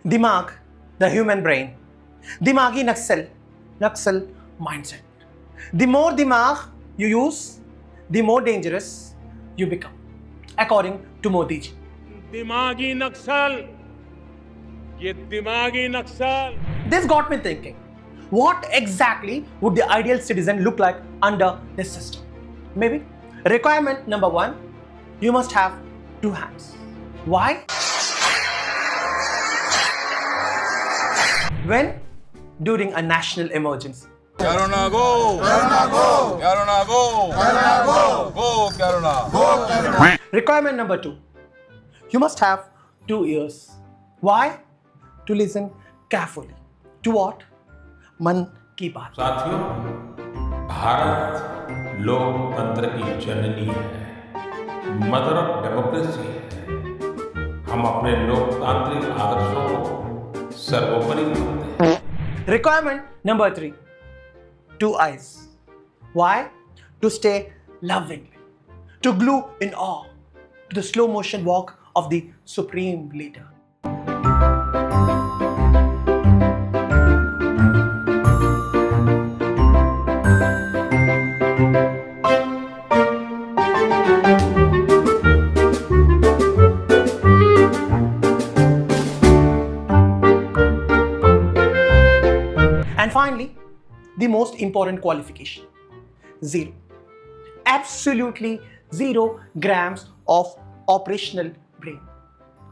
Dimag, the human brain. Dimagi Naxal mindset. The more Dimag you use, the more dangerous you become, according to Modi ji. दिमागी नक्सल, ये दिमागी नक्सल. This got me thinking, what exactly would the ideal citizen look like under this system? Maybe requirement number 1, you must have 2 hands. Why? When? During a national emergency. Karuna go! Karuna go! Karuna go! Karuna go! Go Karuna! Go Karuna! Requirement number 2, you must have 2 ears. Why? To listen carefully. To what? मन की बात. साथियों, भारत लोकतंत्र की जननी है, mother of democracy है. हम अपने लोकतांत्रिक आदर्शों को सर्वोपरि मानते हैं. Requirement number 3, 2 eyes. Why? To stay lovingly, to glue in awe to the slow motion walk of the supreme leader. And finally, the most important qualification, 0. Absolutely 0 grams of operational brain.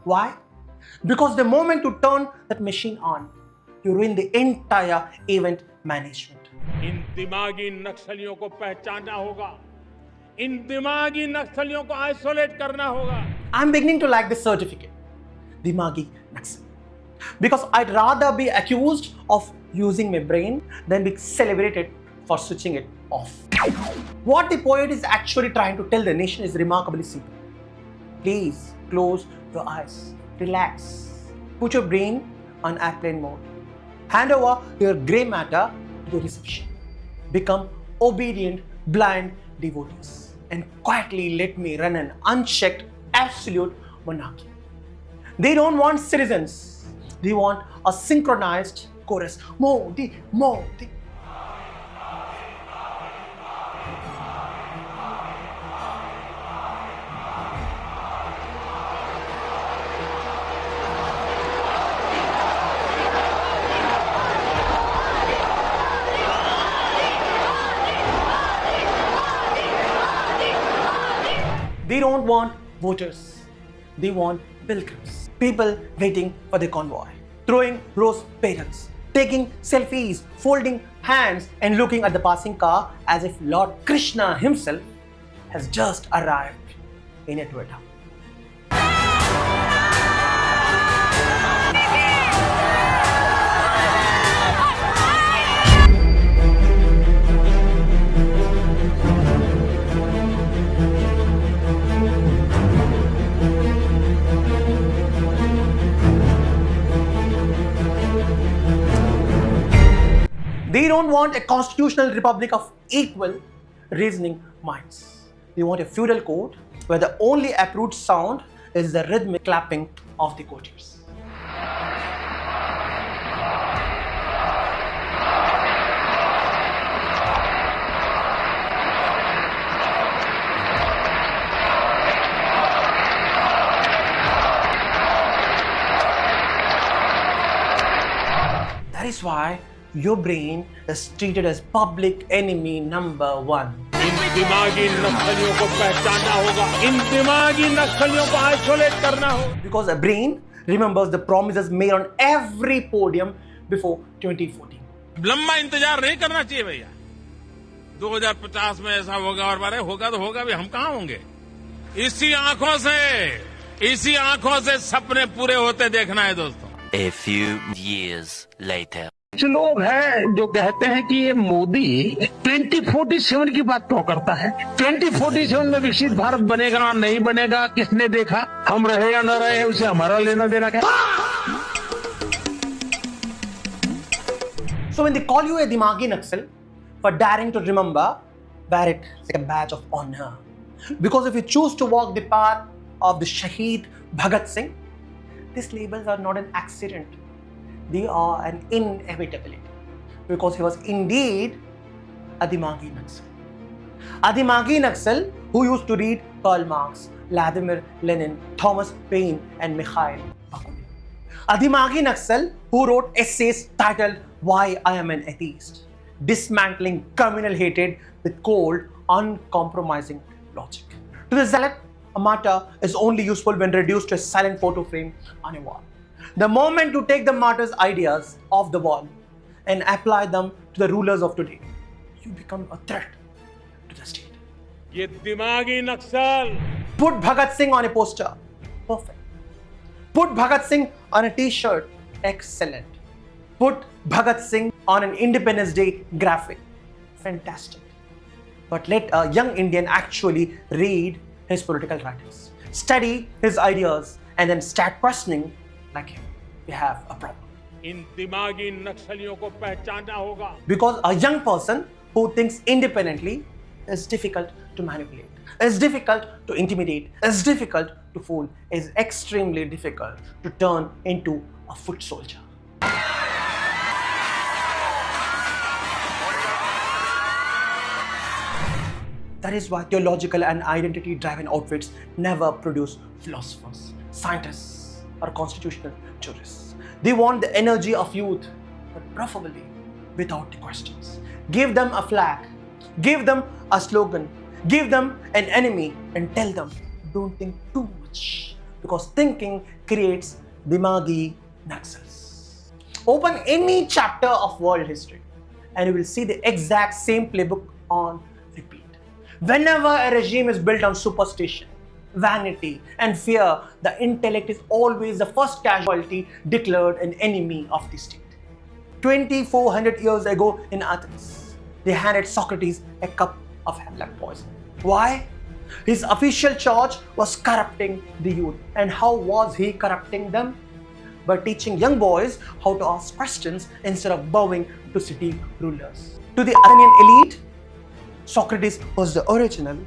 Why? Because the moment you turn that machine on, you ruin the entire event management. इन दिमागी नक्सलियों को पहचानना होगा. इन दिमागी नक्सलियों को isolate करना होगा. I'm beginning to like this certificate, Dimagi Naxal, because I'd rather be accused of using my brain than be celebrated for switching it off. What the poet is actually trying to tell the nation is remarkably simple. Please close your eyes, relax, put your brain on airplane mode, hand over your grey matter to the reception, become obedient, blind devotees, and quietly let me run an unchecked, absolute monarchy. They don't want citizens, they want a synchronized chorus. Modi, Modi. They don't want voters, they want pilgrims, people waiting for the convoy, throwing rose petals, taking selfies, folding hands, and looking at the passing car as if Lord Krishna himself has just arrived in a Twitter. They don't want a constitutional republic of equal reasoning minds. They want a feudal code where the only approved sound is the rhythmic clapping of the courtiers. That is why your brain is treated as public enemy number 1. इन दिमागी नक्सलियों को पहचानना होगा. इन दिमागी नक्सलियों को isolate करना होगा. Because a brain remembers the promises made on every podium before 2014. लंबा इंतजार नहीं करना चाहिए भैया. 2050 में ऐसा होगा और बारे होगा तो होगा भी. हम कहाँ होंगे? इसी आंखों से सपने पूरे होते देखना है दोस्तों. A few years later. कुछ लोग हैं जो कहते हैं कि ये मोदी 2047 की बात क्यों करता है. 2047 में विकसित भारत बनेगा नहीं बनेगा किसने देखा. हम रहेगा न रहे उसे हमारा लेना देना क्या. So when they call you a Dimagi Naxal for daring to remember, wear it like a badge of honor. Because if you choose to walk the path of the Shaheed Bhagat Singh, these labels are not an accident. they are an inevitability because he was indeed a Dimagi Naxal. A Dimagi Naxal who used to read Karl Marx, Vladimir Lenin, Thomas Paine and Mikhail Bakunin. A Dimagi Naxal who wrote essays titled Why I Am an Atheist, dismantling communal hatred with cold, uncompromising logic. To the zealot, a martyr is only useful when reduced to a silent photo frame on a wall. The moment you take the martyr's ideas off the wall and apply them to the rulers of today, you become a threat to the state. ये दिमागी नक्सल Put Bhagat Singh on a poster. Perfect. Put Bhagat Singh on a t-shirt. Excellent. Put Bhagat Singh on an Independence Day graphic. Fantastic. But let a young Indian actually read his political writings, study his ideas, and then start questioning like him. We have a problem. इन दिमागी नक्सलियों को पहचानना होगा. Because a young person who thinks independently is difficult to manipulate, is difficult to intimidate, is difficult to fool, is extremely difficult to turn into a foot soldier. That is why theological and identity-driven outfits never produce philosophers, scientists, or constitutional jurists. They want the energy of youth, but preferably without the questions. Give them a flag, give them a slogan, give them an enemy, and tell them, don't think too much, because thinking creates Dimagi Naxals. Open any chapter of world history, and you will see the exact same playbook on repeat. Whenever a regime is built on superstition, vanity, and fear, the intellect is always the first casualty declared an enemy of the state. 2400 years ago in Athens, they handed Socrates a cup of hemlock poison. Why? His official charge was corrupting the youth. And how was he corrupting them? By teaching young boys how to ask questions instead of bowing to city rulers. To the Athenian elite, Socrates was the original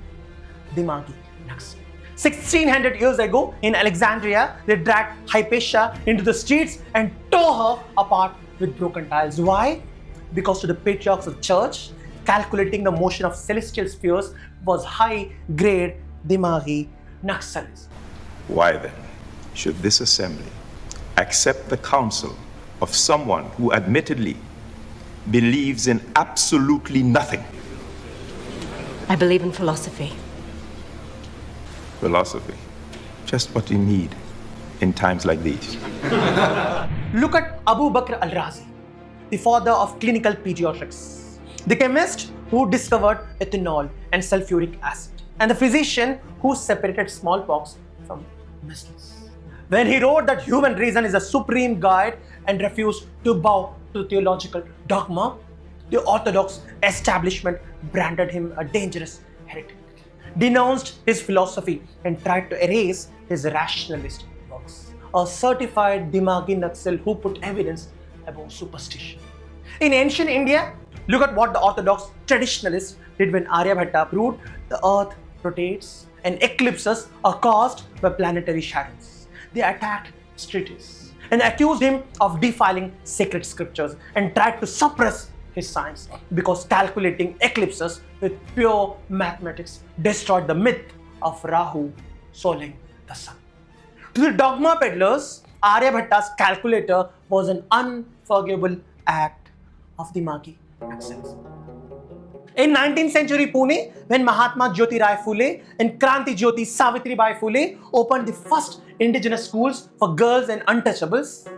Dimagi Naxal. 1600 years ago in Alexandria, they dragged Hypatia into the streets and tore her apart with broken tiles. Why? Because to the patriarchs of the church, calculating the motion of celestial spheres was high-grade Dimagi Naxalism. Why then should this assembly accept the counsel of someone who admittedly believes in absolutely nothing? I believe in philosophy. Philosophy, just what you need in times like these. Look at Abu Bakr Al-Razi, the father of clinical pediatrics, the chemist who discovered ethanol and sulfuric acid, and the physician who separated smallpox from measles. When he wrote that human reason is a supreme guide and refused to bow to theological dogma, the orthodox establishment branded him a dangerous heretic, denounced his philosophy, and tried to erase his rationalist works. A certified Dimagi Naxal who put evidence above superstition. In ancient India, look at what the orthodox traditionalists did when Aryabhata proved the earth rotates and eclipses are caused by planetary shadows. They attacked Socrates and accused him of defiling sacred scriptures and tried to suppress his science because calculating eclipses with pure mathematics destroyed the myth of Rahu soling the sun. To the dogma peddlers, Aryabhata's calculator was an unforgivable act of Dimagi Naxalism. In 19th century Pune, when Mahatma Jyotirao Phule and Kranti Jyoti Savitribai Phule opened the first indigenous schools for girls and untouchables,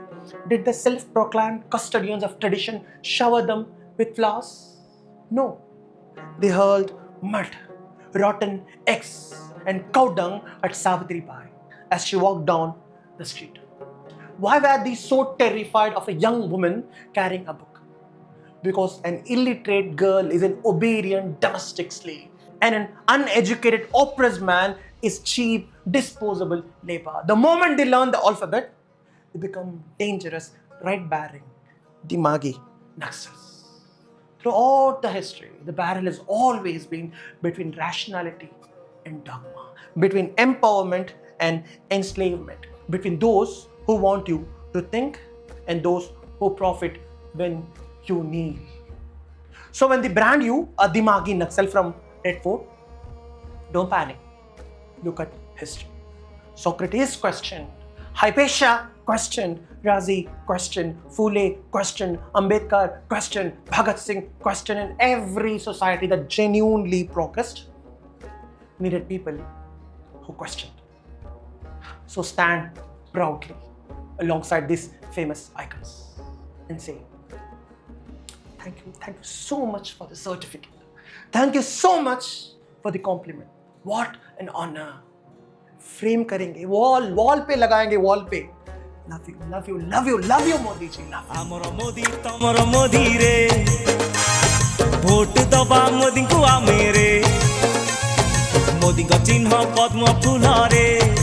did the self-proclaimed custodians of tradition shower them with flowers? No. They hurled mud, rotten eggs, and cow dung at Savitribai as she walked down the street. Why were they so terrified of a young woman carrying a book? Because an illiterate girl is an obedient domestic slave, and an uneducated, oppressed man is cheap, disposable labor. The moment they learn the alphabet, they become dangerous, right-bearing Dimagi Naxals. Throughout the history, the battle has always been between rationality and dogma, between empowerment and enslavement, between those who want you to think and those who profit when you need. So when they brand you a Dimagi Naxal from Red Fort, don't panic. Look at history. Socrates questioned, Hypatia questioned, Al-Razi questioned, Phule questioned, Ambedkar questioned, Bhagat Singh questioned, and every society that genuinely progressed needed people who questioned. So stand proudly alongside these famous icons and say, thank you so much for the certificate. Thank you so much for the compliment. What an honor. Frame करेंगे, wall पे लगाएंगे, wall पे. Love you Modi ji, love you. आमर मोदी तमर मोदी रे, vote दबा मोदी को आमेरे, मोदी का चिन्ह पद्म फूल रे.